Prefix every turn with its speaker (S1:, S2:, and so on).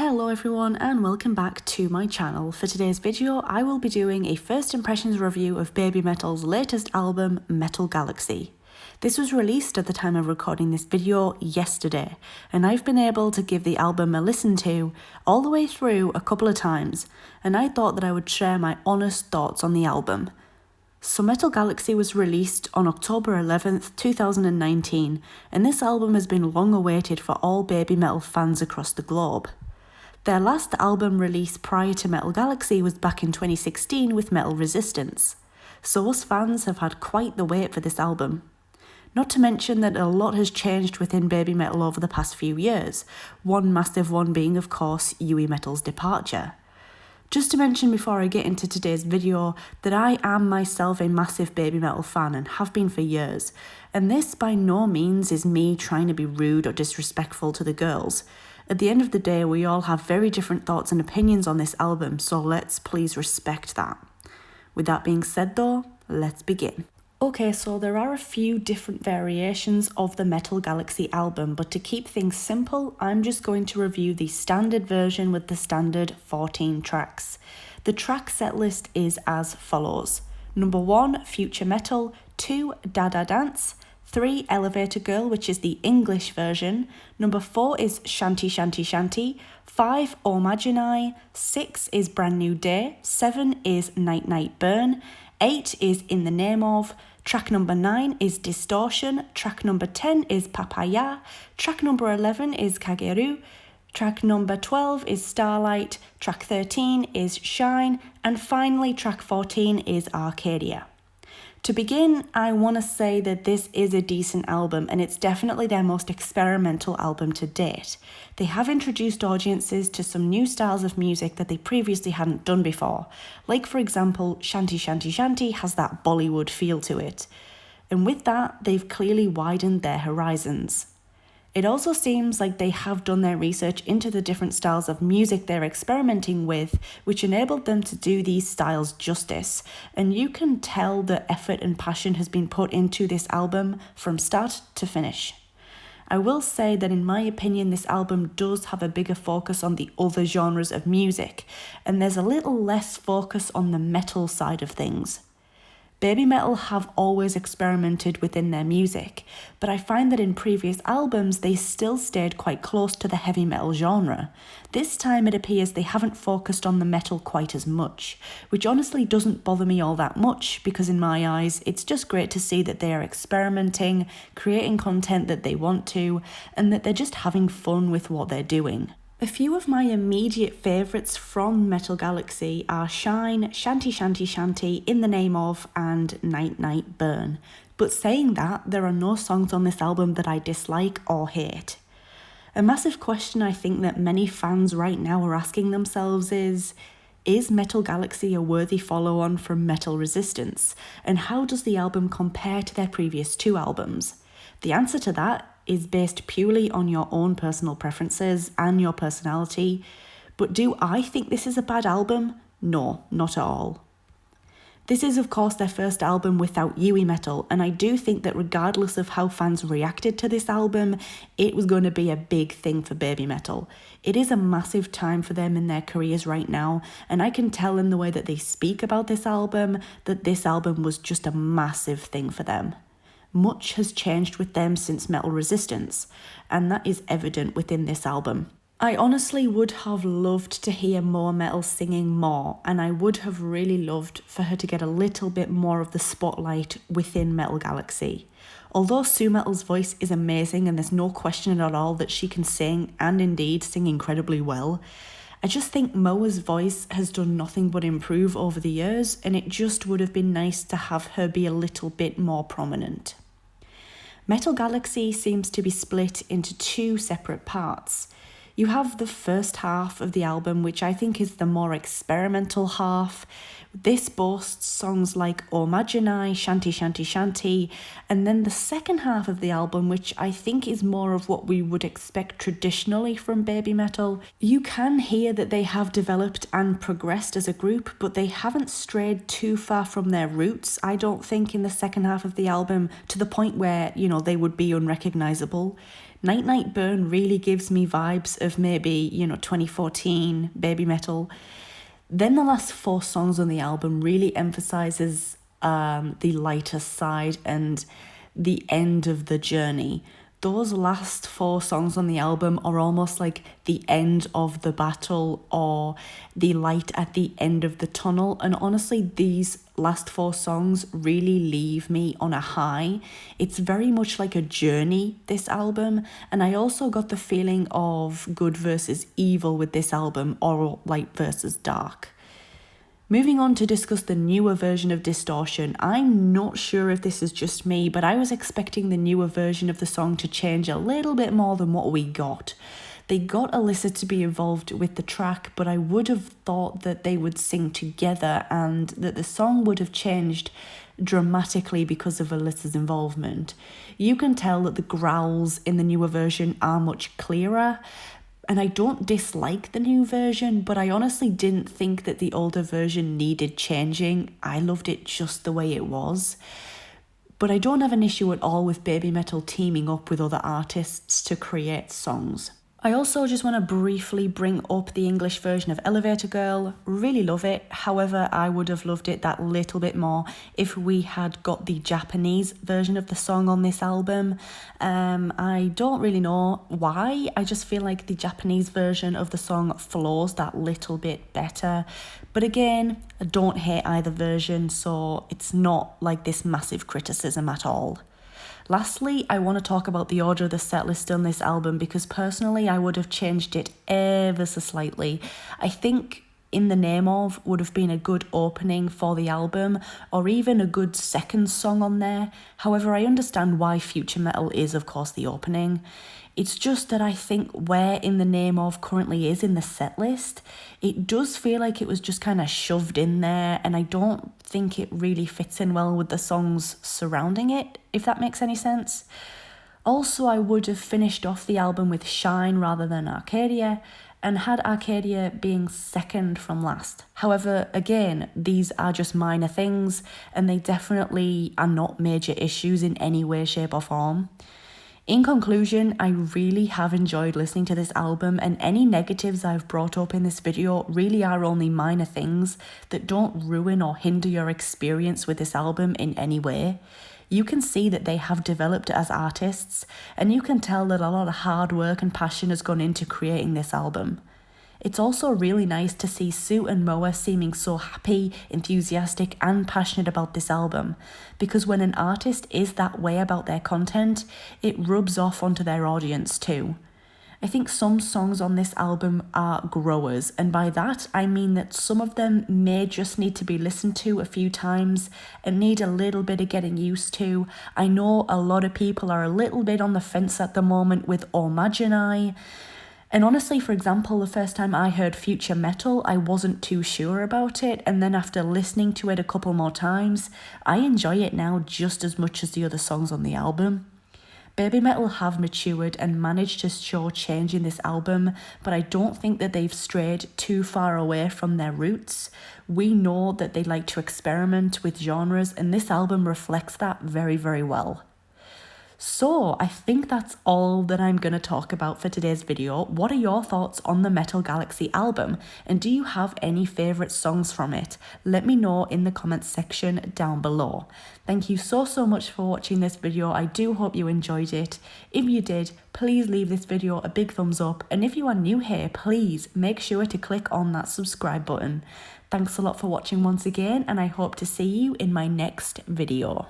S1: Hello everyone and welcome back to my channel. For today's video I will be doing a first impressions review of Babymetal's latest album Metal Galaxy. This was released at the time of recording this video yesterday, and I've been able to give the album a listen to all the way through a couple of times, and I thought that I would share my honest thoughts on the album. So Metal Galaxy was released on October 11th, 2019, and this album has been long awaited for all Babymetal fans across the globe. Their last album release prior to Metal Galaxy was back in 2016 with Metal Resistance, so us fans have had quite the wait for this album. Not to mention that a lot has changed within Babymetal over the past few years, one massive one being of course Yui Metal's departure. Just to mention before I get into today's video that I am myself a massive Babymetal fan and have been for years, and this by no means is me trying to be rude or disrespectful to the girls. At the end of the day, we all have very different thoughts and opinions on this album, so let's please respect that. With that being said though, let's begin. Okay, so there are a few different variations of the Metal Galaxy album, but to keep things simple, I'm just going to review the standard version with the standard 14 tracks. The track set list is as follows. Number 1, Future Metal, 2, Dada Dance, 3, Elevator Girl, which is the English version. Number 4 is Shanty Shanty Shanty. 5, Omaginai. 6 is Brand New Day. 7 is Night Night Burn. 8 is In the Name Of. Track number 9 is Distortion. Track number 10 is Papaya. Track number 11 is Kageru. Track number 12 is Starlight. Track 13 is Shine. And finally, track 14 is Arcadia. To begin, I want to say that this is a decent album and it's definitely their most experimental album to date. They have introduced audiences to some new styles of music that they previously hadn't done before. Like for example, Shanty Shanty Shanty has that Bollywood feel to it. And with that, they've clearly widened their horizons. It also seems like they have done their research into the different styles of music they're experimenting with, which enabled them to do these styles justice. And you can tell the effort and passion has been put into this album from start to finish. I will say that in my opinion, this album does have a bigger focus on the other genres of music, and there's a little less focus on the metal side of things. Babymetal have always experimented within their music, but I find that in previous albums they still stayed quite close to the heavy metal genre. This time it appears they haven't focused on the metal quite as much, which honestly doesn't bother me all that much because in my eyes it's just great to see that they are experimenting, creating content that they want to, and that they're just having fun with what they're doing. A few of my immediate favourites from Metal Galaxy are Shine, Shanty Shanty Shanty, In the Name Of, and Night Night Burn. But saying that, there are no songs on this album that I dislike or hate. A massive question I think that many fans right now are asking themselves is Metal Galaxy a worthy follow-on from Metal Resistance? And how does the album compare to their previous two albums? The answer to that is based purely on your own personal preferences and your personality. But do I think this is a bad album? No, not at all. This is of course their first album without Yui Metal, and I do think that regardless of how fans reacted to this album, it was going to be a big thing for Babymetal. It is a massive time for them in their careers right now, and I can tell in the way that they speak about this album that this album was just a massive thing for them. Much has changed with them since Metal Resistance, and that is evident within this album. I honestly would have loved to hear more Metal singing more, and I would have really loved for her to get a little bit more of the spotlight within Metal Galaxy. Although Sue Metal's voice is amazing and there's no question at all that she can sing, and indeed sing incredibly well, I just think Moa's voice has done nothing but improve over the years, and it just would have been nice to have her be a little bit more prominent. Metal Galaxy seems to be split into two separate parts. You have the first half of the album, which I think is the more experimental half. This boasts songs like Omaginai, Shanty Shanty Shanty, and then the second half of the album, which I think is more of what we would expect traditionally from Babymetal. You can hear that they have developed and progressed as a group, but they haven't strayed too far from their roots, I don't think, in the second half of the album, to the point where, they would be unrecognisable. Night Night Burn really gives me vibes of maybe, 2014 Babymetal. Then the last 4 songs on the album really emphasizes the lighter side and the end of the journey. Those last 4 songs on the album are almost like the end of the battle or the light at the end of the tunnel. And honestly, these last 4 songs really leave me on a high. It's very much like a journey, this album. And I also got the feeling of good versus evil with this album, or light versus dark. Moving on to discuss the newer version of Distortion, I'm not sure if this is just me, but I was expecting the newer version of the song to change a little bit more than what we got. They got Alyssa to be involved with the track, but I would have thought that they would sing together and that the song would have changed dramatically because of Alyssa's involvement. You can tell that the growls in the newer version are much clearer. And I don't dislike the new version, but I honestly didn't think that the older version needed changing. I loved it just the way it was. But I don't have an issue at all with Babymetal teaming up with other artists to create songs. I also just want to briefly bring up the English version of Elevator Girl. Really love it. However, I would have loved it that little bit more if we had got the Japanese version of the song on this album. I don't really know why. I just feel like the Japanese version of the song flows that little bit better. But again, I don't hate either version, so it's not like this massive criticism at all. Lastly, I want to talk about the order of the setlist on this album because personally I would have changed it ever so slightly. I think In the Name Of would have been a good opening for the album, or even a good second song on there. However, I understand why Future Metal is of course the opening. It's just that I think where In the Name Of currently is in the set list, it does feel like it was just kind of shoved in there, and I don't think it really fits in well with the songs surrounding it, if that makes any sense. Also, I would have finished off the album with Shine rather than Arcadia, and had Arcadia being second from last. However, again, these are just minor things, and they definitely are not major issues in any way, shape or form. In conclusion, I really have enjoyed listening to this album, and any negatives I've brought up in this video really are only minor things that don't ruin or hinder your experience with this album in any way. You can see that they have developed as artists, and you can tell that a lot of hard work and passion has gone into creating this album. It's also really nice to see Sue and Moa seeming so happy, enthusiastic and passionate about this album, because when an artist is that way about their content, it rubs off onto their audience too. I think some songs on this album are growers, and by that I mean that some of them may just need to be listened to a few times and need a little bit of getting used to. I know a lot of people are a little bit on the fence at the moment with Omagini. And honestly, for example, the first time I heard Future Metal, I wasn't too sure about it, and then after listening to it a couple more times, I enjoy it now just as much as the other songs on the album. Babymetal have matured and managed to show change in this album, but I don't think that they've strayed too far away from their roots. We know that they like to experiment with genres, and this album reflects that very, very well. So I think that's all that I'm going to talk about for today's video. What are your thoughts on the Metal Galaxy album? And do you have any favourite songs from it? Let me know in the comments section down below. Thank you so much for watching this video. I do hope you enjoyed it. If you did, please leave this video a big thumbs up. And if you are new here, please make sure to click on that subscribe button. Thanks a lot for watching once again, and I hope to see you in my next video.